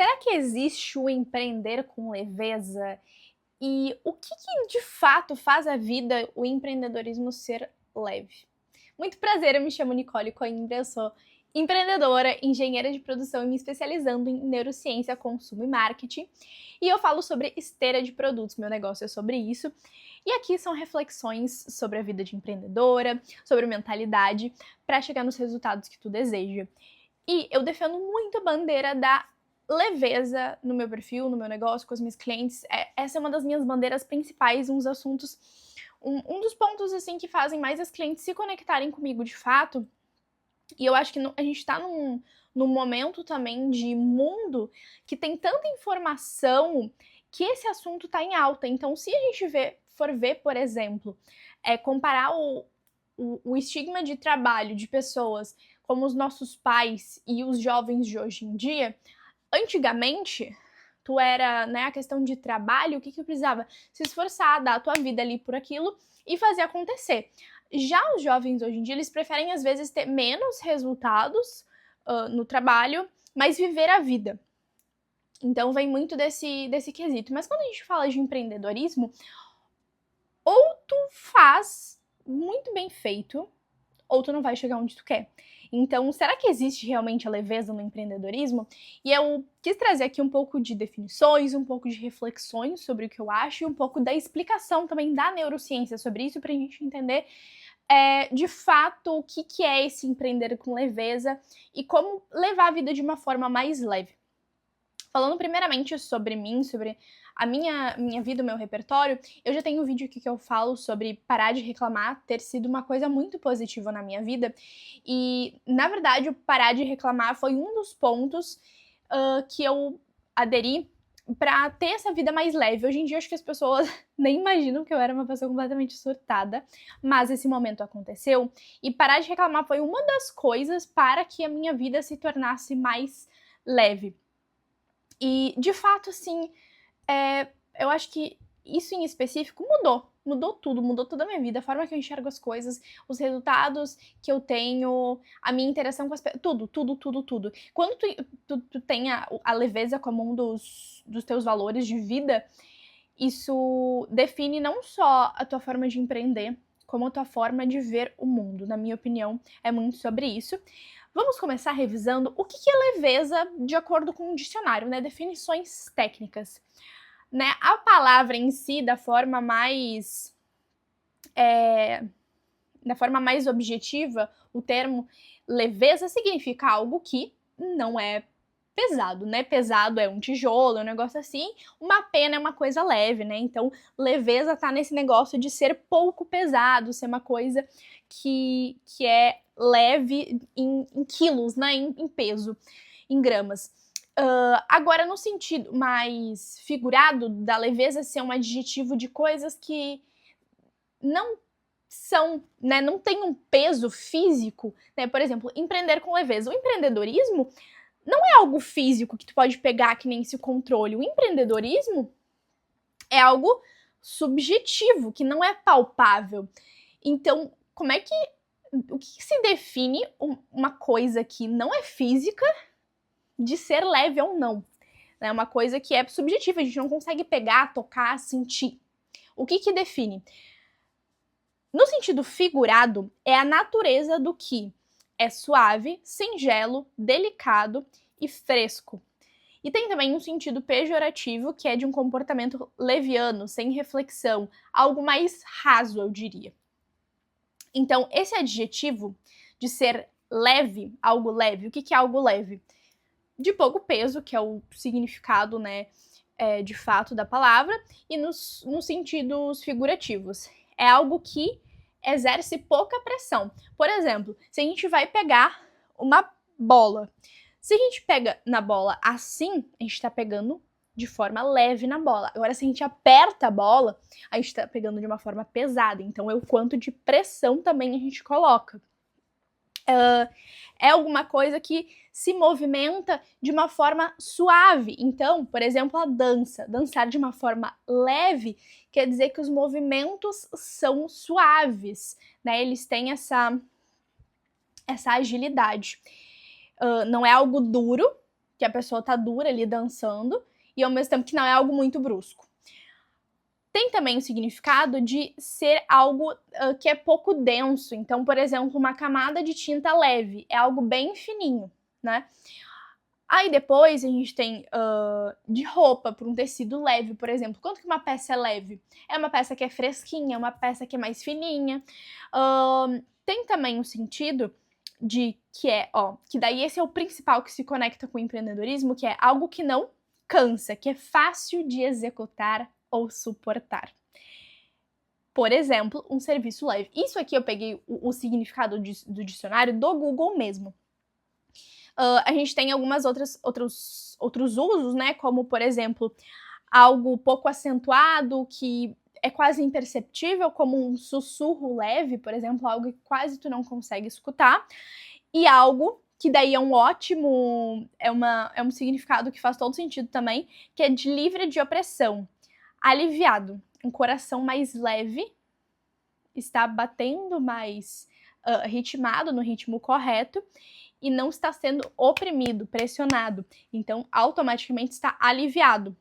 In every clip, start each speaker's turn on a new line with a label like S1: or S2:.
S1: Será que existe o empreender com leveza? E o que de fato faz a vida, o empreendedorismo ser leve? Muito prazer, eu me chamo Nicole Coimbra, eu sou empreendedora, engenheira de produção e me especializando em neurociência, consumo e marketing. E eu falo sobre esteira de produtos, meu negócio é sobre isso. E aqui são reflexões sobre a vida de empreendedora, sobre mentalidade, para chegar nos resultados que tu deseja. E eu defendo muito a bandeira da leveza no meu perfil, no meu negócio, com os meus clientes. Essa é uma das minhas bandeiras principais, uns assuntos, um dos pontos assim que fazem mais as clientes se conectarem comigo de fato. E eu acho que a gente tá num momento também de mundo que tem tanta informação que esse assunto tá em alta. Então, se a gente for ver, por exemplo, comparar o estigma de trabalho de pessoas como os nossos pais e os jovens de hoje em dia, antigamente, tu era, né, a questão de trabalho, o que precisava? Se esforçar, dar a tua vida ali por aquilo e fazer acontecer. Já os jovens hoje em dia, eles preferem às vezes ter menos resultados no trabalho, mas viver a vida. Então vem muito desse quesito. Mas quando a gente fala de empreendedorismo, ou tu faz muito bem feito, ou tu não vai chegar onde tu quer. Então, será que existe realmente a leveza no empreendedorismo? E eu quis trazer aqui um pouco de definições, um pouco de reflexões sobre o que eu acho e um pouco da explicação também da neurociência sobre isso, pra gente entender de fato o que é esse empreender com leveza e como levar a vida de uma forma mais leve. Falando primeiramente sobre mim, sobre a minha vida, o meu repertório, eu já tenho um vídeo aqui que eu falo sobre parar de reclamar ter sido uma coisa muito positiva na minha vida. E, na verdade, o parar de reclamar foi um dos pontos que eu aderi pra ter essa vida mais leve. Hoje em dia, acho que as pessoas nem imaginam que eu era uma pessoa completamente surtada, mas esse momento aconteceu. E parar de reclamar foi uma das coisas para que a minha vida se tornasse mais leve. E, de fato, assim, eu acho que isso em específico mudou tudo, mudou toda a minha vida, a forma que eu enxergo as coisas, os resultados que eu tenho, a minha interação com as pessoas, tudo. Quando tu tem a leveza como um dos teus valores de vida, isso define não só a tua forma de empreender, como a tua forma de ver o mundo. Na minha opinião, é muito sobre isso. Vamos começar revisando o que é leveza de acordo com o dicionário, né? Definições técnicas. Né? A palavra em si, da forma mais objetiva, o termo leveza significa algo que não é pesado, né? Pesado é um tijolo, é um negócio assim. Uma pena é uma coisa leve, né? Então, leveza tá nesse negócio de ser pouco pesado, ser uma coisa que é leve em quilos, né? Em peso, em gramas. Agora, no sentido mais figurado da leveza ser um adjetivo de coisas que não são, né, não tem um peso físico, né? Por exemplo, empreender com leveza. O empreendedorismo não é algo físico que tu pode pegar que nem esse controle. O empreendedorismo é algo subjetivo, que não é palpável. Então, o que se define uma coisa que não é física de ser leve ou não? É uma coisa que é subjetiva, a gente não consegue pegar, tocar, sentir. O que define? No sentido figurado, é a natureza do que é suave, singelo, delicado e fresco. E tem também um sentido pejorativo, que é de um comportamento leviano, sem reflexão, algo mais raso, eu diria. Então, esse adjetivo de ser leve, algo leve, o que é algo leve? De pouco peso, que é o significado, né, de fato da palavra, e nos sentidos figurativos. É algo que exerce pouca pressão. Por exemplo, se a gente vai pegar uma bola, se a gente pega na bola assim, a gente tá pegando de forma leve na bola. Agora, se a gente aperta a bola, a gente tá pegando de uma forma pesada. Então, é o quanto de pressão também a gente coloca. É alguma coisa que se movimenta de uma forma suave. Então, por exemplo, a dança. Dançar de uma forma leve quer dizer que os movimentos são suaves, né? Eles têm essa agilidade. Não é algo duro, que a pessoa tá dura ali dançando, e ao mesmo tempo que não é algo muito brusco. Tem também o significado de ser algo que é pouco denso. Então, por exemplo, uma camada de tinta leve é algo bem fininho, né? Aí depois a gente tem de roupa, para um tecido leve, por exemplo. Quanto que uma peça é leve? É uma peça que é fresquinha, uma peça que é mais fininha. Tem também um sentido de que daí esse é o principal que se conecta com o empreendedorismo, que é algo que não cansa, que é fácil de executar ou suportar. Por exemplo, um serviço leve. Isso aqui eu peguei o significado do dicionário do Google mesmo. A gente tem algumas outros usos, né? Como, por exemplo, algo pouco acentuado, que é quase imperceptível, como um sussurro leve, por exemplo, algo que quase tu não consegue escutar. E algo que daí é um ótimo, é um significado que faz todo sentido também, que é de livre de opressão. Aliviado, um coração mais leve, está batendo mais ritmado, no ritmo correto, e não está sendo oprimido, pressionado. Então, automaticamente está aliviado.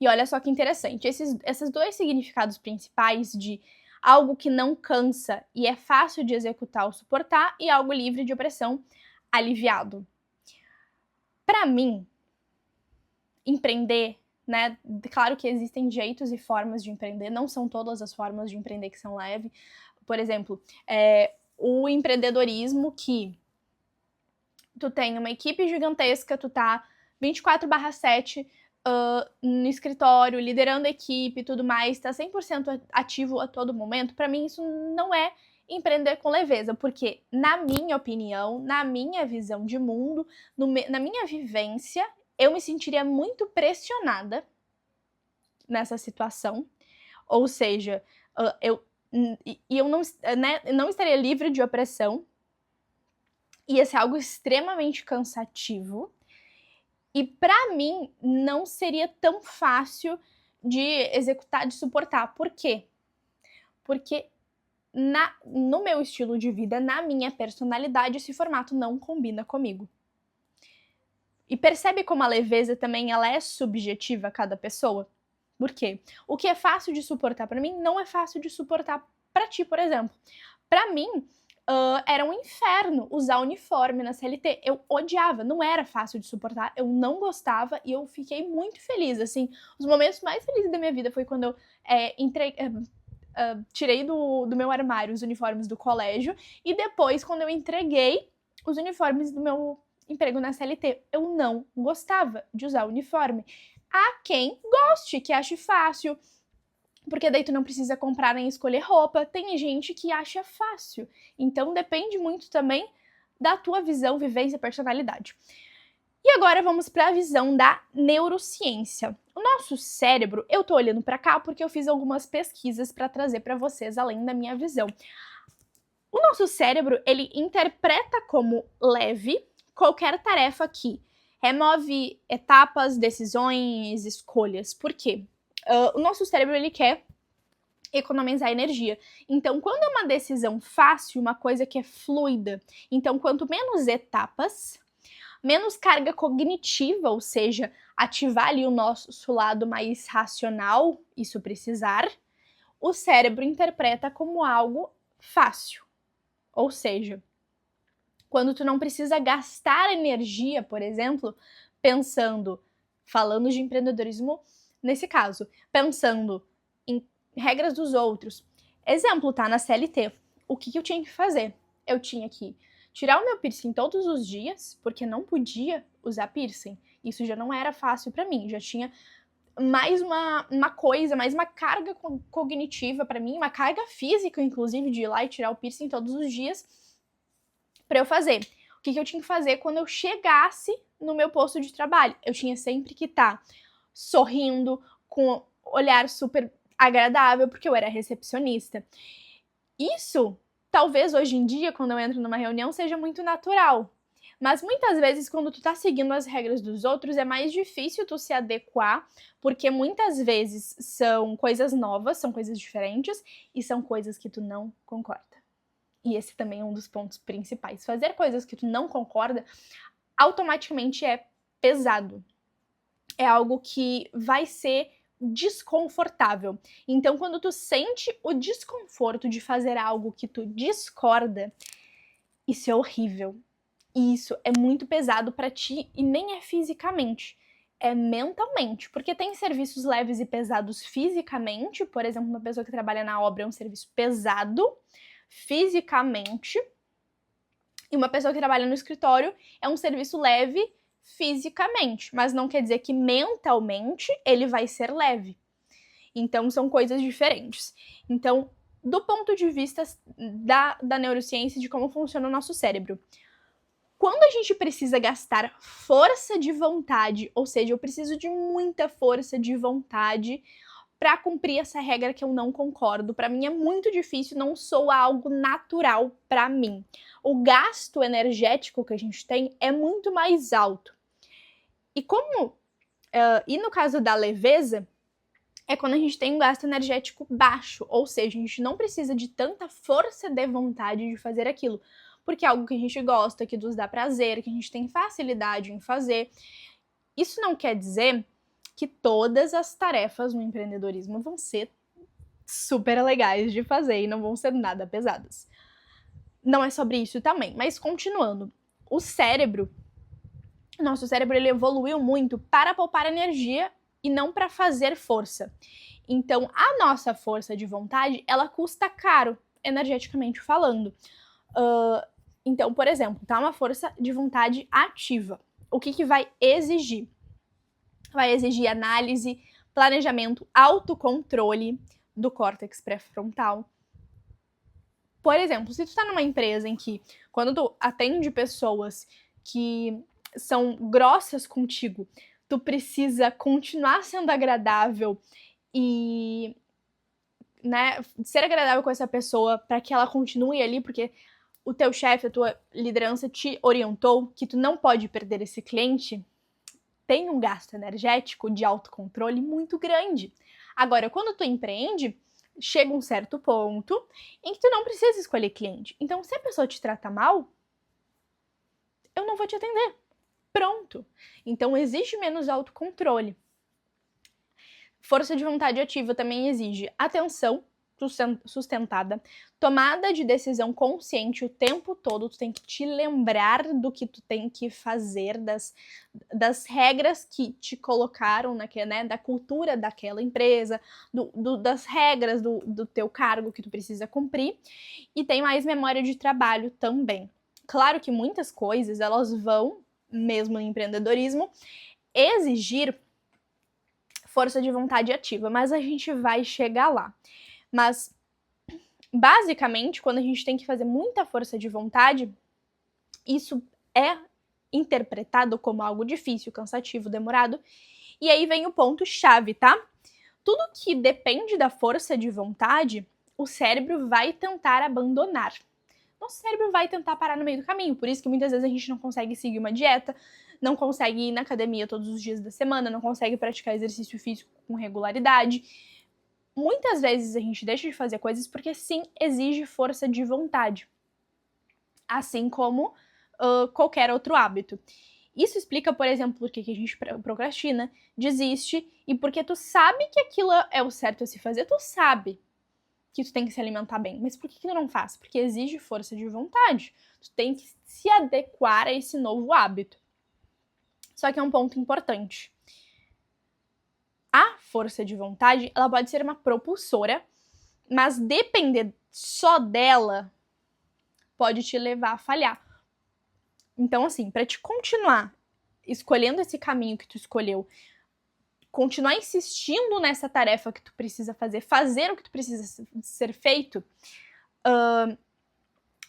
S1: E olha só que interessante, esses dois significados principais de algo que não cansa e é fácil de executar ou suportar, e algo livre de opressão, aliviado. Para mim, empreender, né? Claro que existem jeitos e formas de empreender, não são todas as formas de empreender que são leves. Por exemplo, o empreendedorismo que tu tem uma equipe gigantesca, tu tá 24/7 no escritório, liderando a equipe e tudo mais, tá 100% ativo a todo momento, pra mim isso não é empreender com leveza, porque na minha opinião, na minha visão de mundo, na minha vivência, eu me sentiria muito pressionada nessa situação, ou seja, eu não estaria livre de opressão, ia ser algo extremamente cansativo, e pra mim não seria tão fácil de executar, de suportar. Por quê? Porque no meu estilo de vida, na minha personalidade, esse formato não combina comigo. E percebe como a leveza também ela é subjetiva a cada pessoa? Por quê? O que é fácil de suportar pra mim não é fácil de suportar pra ti, por exemplo. Pra mim, era um inferno usar uniforme na CLT. Eu odiava, não era fácil de suportar, eu não gostava e eu fiquei muito feliz, assim. Os momentos mais felizes da minha vida foi quando eu tirei do meu armário os uniformes do colégio e depois quando eu entreguei os uniformes do meu emprego na CLT. Eu não gostava de usar uniforme. Há quem goste, que ache fácil, porque daí tu não precisa comprar nem escolher roupa. Tem gente que acha fácil. Então depende muito também da tua visão, vivência, personalidade. E agora vamos para a visão da neurociência. O nosso cérebro, eu tô olhando para cá porque eu fiz algumas pesquisas para trazer para vocês além da minha visão. O nosso cérebro, ele interpreta como leve qualquer tarefa que remove etapas, decisões, escolhas. Por quê? O nosso cérebro, ele quer economizar energia. Então, quando é uma decisão fácil, uma coisa que é fluida, então quanto menos etapas, menos carga cognitiva, ou seja, ativar ali o nosso lado mais racional, isso precisar, o cérebro interpreta como algo fácil. Ou seja, quando tu não precisa gastar energia, por exemplo, falando de empreendedorismo nesse caso, pensando em regras dos outros. Exemplo, tá? Na CLT. O que eu tinha que fazer? Eu tinha que tirar o meu piercing todos os dias, porque não podia usar piercing. Isso já não era fácil pra mim, já tinha mais uma coisa, mais uma carga cognitiva pra mim, uma carga física, inclusive, de ir lá e tirar o piercing todos os dias pra eu fazer. O que eu tinha que fazer quando eu chegasse no meu posto de trabalho? Eu tinha sempre que estar sorrindo, com um olhar super agradável, porque eu era recepcionista. Isso, talvez hoje em dia, quando eu entro numa reunião, seja muito natural. Mas muitas vezes, quando tu tá seguindo as regras dos outros, é mais difícil tu se adequar, porque muitas vezes são coisas novas, são coisas diferentes, e são coisas que tu não concorda. E esse também é um dos pontos principais. Fazer coisas que tu não concorda automaticamente é pesado. É algo que vai ser desconfortável. Então, quando tu sente o desconforto de fazer algo que tu discorda, isso é horrível. E isso é muito pesado pra ti e nem é fisicamente, é mentalmente, porque tem serviços leves e pesados fisicamente, por exemplo, uma pessoa que trabalha na obra é um serviço pesado fisicamente, e uma pessoa que trabalha no escritório é um serviço leve fisicamente, mas não quer dizer que mentalmente ele vai ser leve. Então, são coisas diferentes. Então, do ponto de vista da neurociência, de como funciona o nosso cérebro, quando a gente precisa gastar força de vontade, ou seja, eu preciso de muita força de vontade para cumprir essa regra que eu não concordo. Para mim é muito difícil, não sou algo natural para mim. O gasto energético que a gente tem é muito mais alto. E e no caso da leveza, é quando a gente tem um gasto energético baixo, ou seja, a gente não precisa de tanta força de vontade de fazer aquilo, porque é algo que a gente gosta, que nos dá prazer, que a gente tem facilidade em fazer. Isso não quer dizer que todas as tarefas no empreendedorismo vão ser super legais de fazer e não vão ser nada pesadas. Não é sobre isso também, mas continuando. Nosso cérebro ele evoluiu muito para poupar energia e não para fazer força. Então, a nossa força de vontade, ela custa caro, energeticamente falando. Então, por exemplo, tá uma força de vontade ativa. O que vai exigir? Vai exigir análise, planejamento, autocontrole do córtex pré-frontal. Por exemplo, se tu tá numa empresa em que, quando tu atende pessoas que são grossas contigo, tu precisa continuar sendo agradável e, né, ser agradável com essa pessoa para que ela continue ali, porque o teu chefe, a tua liderança te orientou que tu não pode perder esse cliente, tem um gasto energético de autocontrole muito grande. Agora, quando tu empreende, chega um certo ponto em que tu não precisa escolher cliente. Então, se a pessoa te trata mal, eu não vou te atender. Pronto. Então, exige menos autocontrole. Força de vontade ativa também exige atenção sustentada, tomada de decisão consciente o tempo todo, tu tem que te lembrar do que tu tem que fazer, das regras que te colocaram, né, da cultura daquela empresa, das regras do teu cargo que tu precisa cumprir, e tem mais memória de trabalho também. Claro que muitas coisas, elas vão, mesmo no empreendedorismo, exigir força de vontade ativa, mas a gente vai chegar lá. Mas, basicamente, quando a gente tem que fazer muita força de vontade, isso é interpretado como algo difícil, cansativo, demorado. E aí vem o ponto-chave, tá? Tudo que depende da força de vontade, o cérebro vai tentar abandonar. Nosso cérebro vai tentar parar no meio do caminho. Por isso que muitas vezes a gente não consegue seguir uma dieta, não consegue ir na academia todos os dias da semana, não consegue praticar exercício físico com regularidade. Muitas vezes a gente deixa de fazer coisas porque sim, exige força de vontade. Assim como qualquer outro hábito. Isso explica, por exemplo, por que a gente procrastina, desiste, e porque tu sabe que aquilo é o certo a se fazer, tu sabe que tu tem que se alimentar bem, mas por que tu não faz? Porque exige força de vontade. Tu tem que se adequar a esse novo hábito. Só que é um ponto importante. A força de vontade, ela pode ser uma propulsora, mas depender só dela pode te levar a falhar. Então, assim, para te continuar escolhendo esse caminho que tu escolheu, continuar insistindo nessa tarefa que tu precisa fazer o que tu precisa ser feito,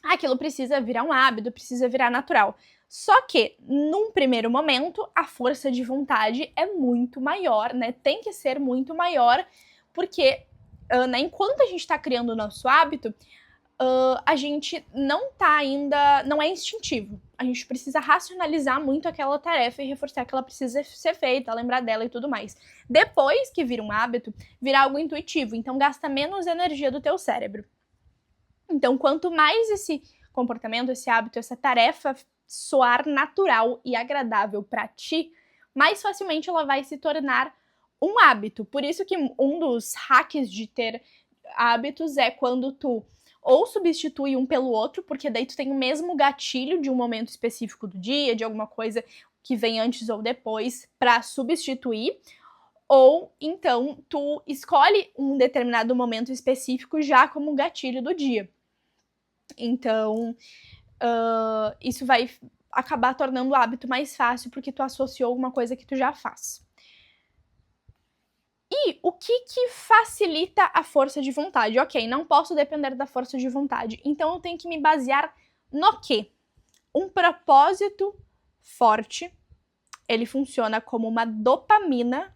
S1: aquilo precisa virar um hábito, precisa virar natural. Só que, num primeiro momento, a força de vontade é muito maior, né? Tem que ser muito maior, porque né, enquanto a gente está criando o nosso hábito, a gente não é instintivo. A gente precisa racionalizar muito aquela tarefa e reforçar que ela precisa ser feita, lembrar dela e tudo mais. Depois que vira um hábito, vira algo intuitivo, então gasta menos energia do teu cérebro. Então, quanto mais esse comportamento, esse hábito, essa tarefa soar natural e agradável para ti, mais facilmente ela vai se tornar um hábito. Por isso que um dos hacks de ter hábitos é quando tu ou substitui um pelo outro, porque daí tu tem o mesmo gatilho de um momento específico do dia, de alguma coisa que vem antes ou depois, para substituir, ou então tu escolhe um determinado momento específico já como gatilho do dia. Então, isso vai acabar tornando o hábito mais fácil, porque tu associou alguma coisa que tu já faz. E o que facilita a força de vontade? Ok, não posso depender da força de vontade, então eu tenho que me basear no quê? Um propósito forte, ele funciona como uma dopamina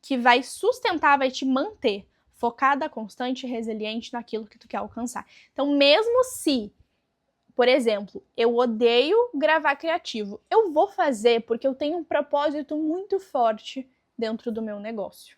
S1: que vai sustentar, vai te manter focada, constante, resiliente naquilo que tu quer alcançar. Então, mesmo se, por exemplo, eu odeio gravar criativo, eu vou fazer porque eu tenho um propósito muito forte dentro do meu negócio.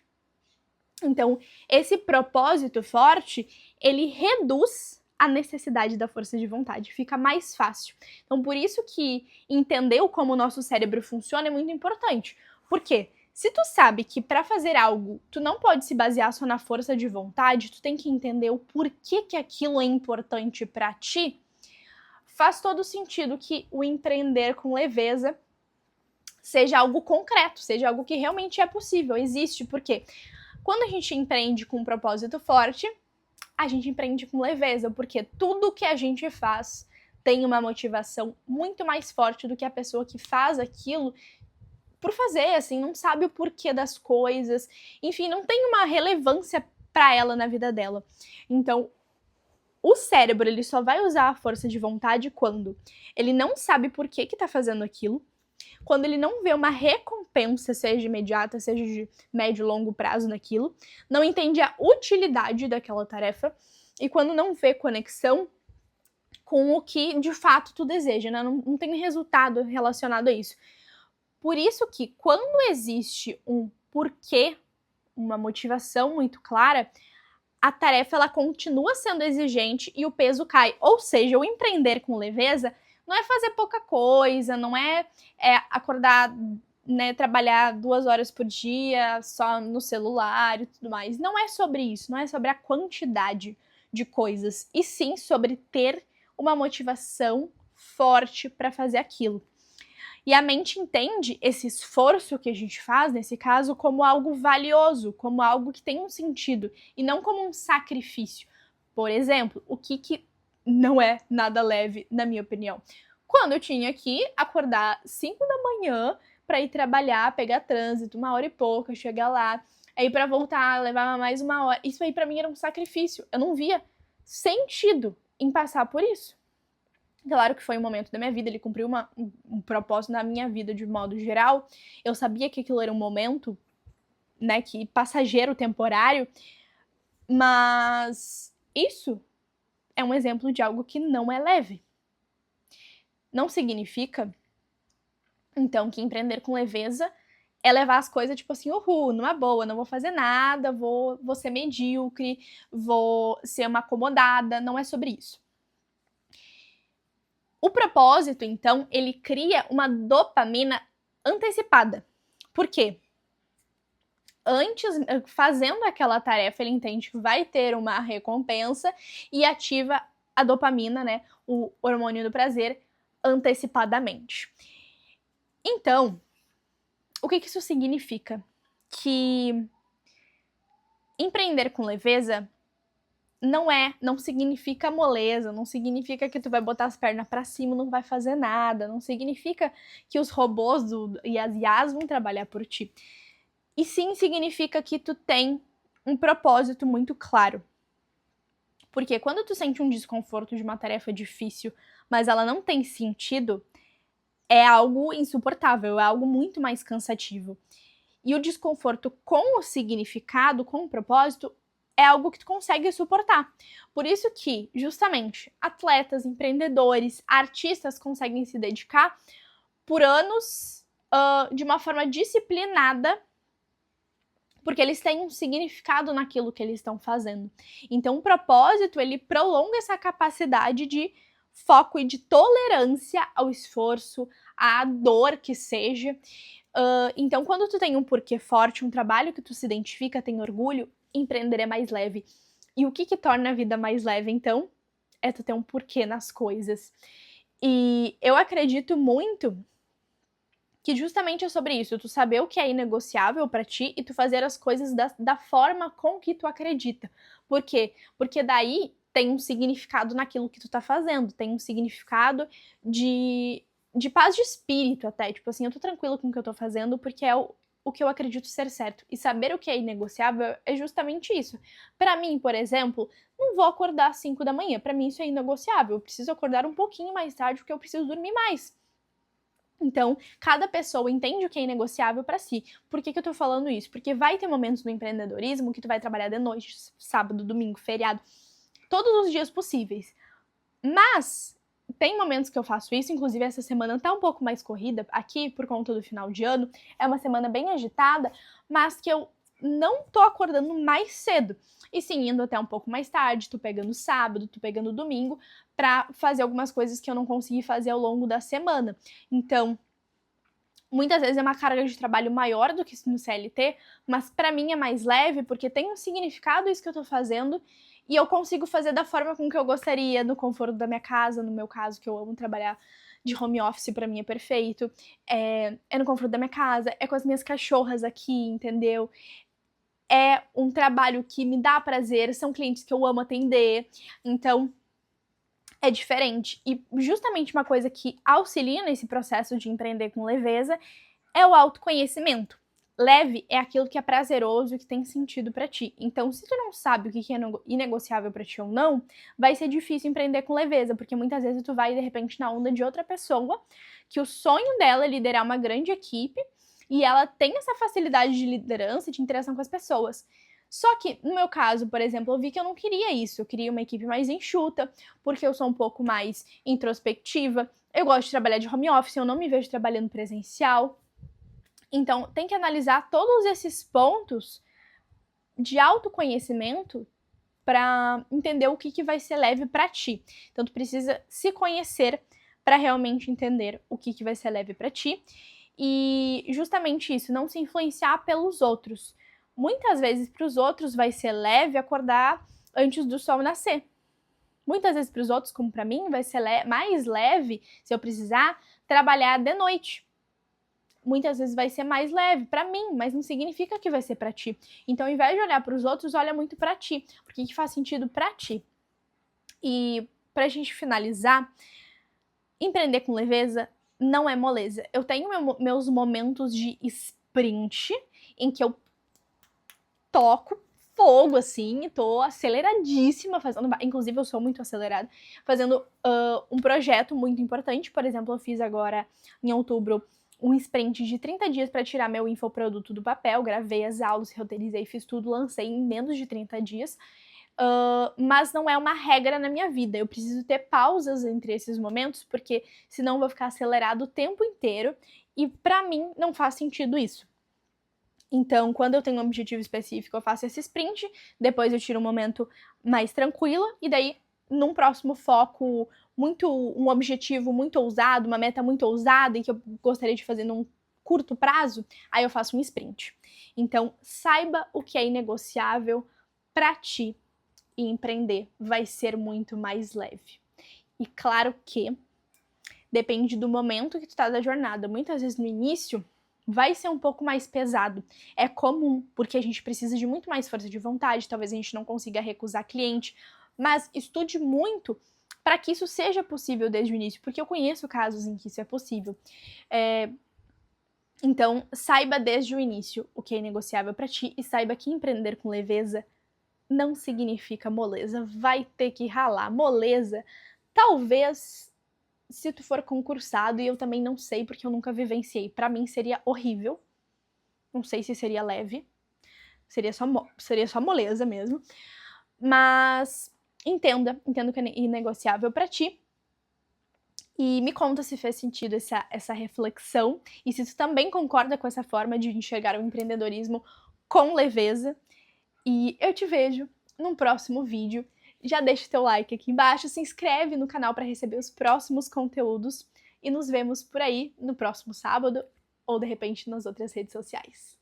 S1: Então, esse propósito forte, ele reduz a necessidade da força de vontade, fica mais fácil. Então, por isso que entender como o nosso cérebro funciona é muito importante. Por quê? Se tu sabe que para fazer algo, tu não pode se basear só na força de vontade, tu tem que entender o porquê que aquilo é importante para ti, faz todo sentido que o empreender com leveza seja algo concreto, seja algo que realmente é possível, existe. Por quê? Quando a gente empreende com um propósito forte, a gente empreende com leveza, porque tudo que a gente faz tem uma motivação muito mais forte do que a pessoa que faz aquilo por fazer, assim, não sabe o porquê das coisas, enfim, não tem uma relevância para ela na vida dela. Então, o cérebro, ele só vai usar a força de vontade quando ele não sabe por que tá fazendo aquilo, quando ele não vê uma recompensa, seja imediata, seja de médio e longo prazo naquilo, não entende a utilidade daquela tarefa e quando não vê conexão com o que de fato tu deseja, né? Não tem resultado relacionado a isso. Por isso que quando existe um porquê, uma motivação muito clara, a tarefa ela continua sendo exigente e o peso cai. Ou seja, o empreender com leveza não é fazer pouca coisa, não é acordar, né, trabalhar 2 horas por dia só no celular e tudo mais. Não é sobre isso, não é sobre a quantidade de coisas, e sim sobre ter uma motivação forte para fazer aquilo. E a mente entende esse esforço que a gente faz, nesse caso, como algo valioso, como algo que tem um sentido, e não como um sacrifício. Por exemplo, o que não é nada leve, na minha opinião? Quando eu tinha que acordar 5 da manhã para ir trabalhar, pegar trânsito, 1 hora e pouca, chegar lá, aí para voltar, levava mais 1 hora. Isso aí para mim era um sacrifício. Eu não via sentido em passar por isso. Claro que foi um momento da minha vida, ele cumpriu um propósito na minha vida de modo geral. Eu sabia que aquilo era um momento, né, que passageiro, temporário, mas isso é um exemplo de algo que não é leve. Não significa, então, que empreender com leveza é levar as coisas tipo assim, numa boa, não vou fazer nada, vou ser medíocre, vou ser uma acomodada, não é sobre isso. O propósito, então, ele cria uma dopamina antecipada. Por quê? Antes, fazendo aquela tarefa, ele entende que vai ter uma recompensa e ativa a dopamina, né, o hormônio do prazer, antecipadamente. Então, o que isso significa? Que empreender com leveza não significa moleza, não significa que tu vai botar as pernas para cima, não vai fazer nada, não significa que os robôs e as IAs vão trabalhar por ti. E sim significa que tu tem um propósito muito claro. Porque quando tu sente um desconforto de uma tarefa difícil, mas ela não tem sentido, é algo insuportável, é algo muito mais cansativo. E o desconforto com o significado, com o propósito, é algo que tu consegue suportar. Por isso que, justamente, atletas, empreendedores, artistas conseguem se dedicar por anos de uma forma disciplinada, porque eles têm um significado naquilo que eles estão fazendo. Então, o propósito, ele prolonga essa capacidade de foco e de tolerância ao esforço, à dor que seja. Então, quando tu tem um porquê forte, um trabalho que tu se identifica, tem orgulho, empreender é mais leve. E o que torna a vida mais leve, então? É tu ter um porquê nas coisas. E eu acredito muito que justamente é sobre isso, tu saber o que é inegociável pra ti e tu fazer as coisas da forma com que tu acredita. Por quê? Porque daí tem um significado naquilo que tu tá fazendo, tem um significado de paz de espírito até, tipo assim, eu tô tranquila com o que eu tô fazendo porque é o que eu acredito ser certo. E saber o que é inegociável é justamente isso. Pra mim, por exemplo, não vou acordar às 5 da manhã, pra mim isso é inegociável, eu preciso acordar um pouquinho mais tarde porque eu preciso dormir mais. Então, cada pessoa entende o que é inegociável para si. Por que eu tô falando isso? Porque vai ter momentos no empreendedorismo que tu vai trabalhar de noite, sábado, domingo, feriado, todos os dias possíveis. Mas tem momentos que eu faço isso, inclusive essa semana tá um pouco mais corrida aqui por conta do final de ano. É uma semana bem agitada, mas que eu não tô acordando mais cedo. E sim, indo até um pouco mais tarde, tô pegando sábado, tô pegando domingo, pra fazer algumas coisas que eu não consegui fazer ao longo da semana. Então, muitas vezes é uma carga de trabalho maior do que no CLT, mas pra mim é mais leve porque tem um significado isso que eu tô fazendo e eu consigo fazer da forma com que eu gostaria, no conforto da minha casa, no meu caso, que eu amo trabalhar de home office, pra mim é perfeito. É no conforto da minha casa, é com as minhas cachorras aqui, entendeu? É um trabalho que me dá prazer, são clientes que eu amo atender, então é diferente. E justamente uma coisa que auxilia nesse processo de empreender com leveza é o autoconhecimento. Leve é aquilo que é prazeroso e que tem sentido pra ti. Então, se tu não sabe o que é inegociável pra ti ou não, vai ser difícil empreender com leveza, porque muitas vezes tu vai, de repente, na onda de outra pessoa, que o sonho dela é liderar uma grande equipe, e ela tem essa facilidade de liderança, de interação com as pessoas. Só que, no meu caso, por exemplo, eu vi que eu não queria isso. Eu queria uma equipe mais enxuta, porque eu sou um pouco mais introspectiva. Eu gosto de trabalhar de home office, eu não me vejo trabalhando presencial. Então, tem que analisar todos esses pontos de autoconhecimento para entender o que vai ser leve para ti. Então, tu precisa se conhecer para realmente entender o que vai ser leve para ti. E justamente isso, não se influenciar pelos outros. Muitas vezes para os outros vai ser leve acordar antes do sol nascer. Muitas vezes para os outros, como para mim, vai ser mais leve, se eu precisar, trabalhar de noite. Muitas vezes vai ser mais leve para mim, mas não significa que vai ser para ti. Então, ao invés de olhar para os outros, olha muito para ti, porque que faz sentido para ti. E pra gente finalizar, empreender com leveza não é moleza. Eu tenho meus momentos de sprint em que eu toco fogo, assim, e tô aceleradíssima fazendo, inclusive eu sou muito acelerada, fazendo um projeto muito importante. Por exemplo, eu fiz agora, em outubro, um sprint de 30 dias para tirar meu infoproduto do papel, gravei as aulas, roteirizei, fiz tudo, lancei em menos de 30 dias. Mas não é uma regra na minha vida. Eu preciso ter pausas entre esses momentos, porque senão eu vou ficar acelerado o tempo inteiro e pra mim não faz sentido isso. Então, quando eu tenho um objetivo específico, eu faço esse sprint, depois eu tiro um momento mais tranquilo e daí, num próximo foco, um objetivo muito ousado, uma meta muito ousada e que eu gostaria de fazer num curto prazo, aí eu faço um sprint. Então, saiba o que é inegociável pra ti e empreender vai ser muito mais leve. E claro que depende do momento que tu tá da jornada. Muitas vezes no início vai ser um pouco mais pesado. É comum, porque a gente precisa de muito mais força de vontade, talvez a gente não consiga recusar cliente, mas estude muito para que isso seja possível desde o início, porque eu conheço casos em que isso é possível. Então, saiba desde o início o que é negociável para ti e saiba que empreender com leveza não significa moleza, vai ter que ralar. Moleza, talvez, se tu for concursado, e eu também não sei, porque eu nunca vivenciei. Pra mim seria horrível, não sei se seria leve, seria só moleza mesmo, mas entenda que é inegociável pra ti, e me conta se fez sentido essa reflexão, e se tu também concorda com essa forma de enxergar o empreendedorismo com leveza. E eu te vejo num próximo vídeo já deixa o teu like aqui embaixo, se inscreve no canal para receber os próximos conteúdos e nos vemos por aí no próximo sábado ou de repente nas outras redes sociais.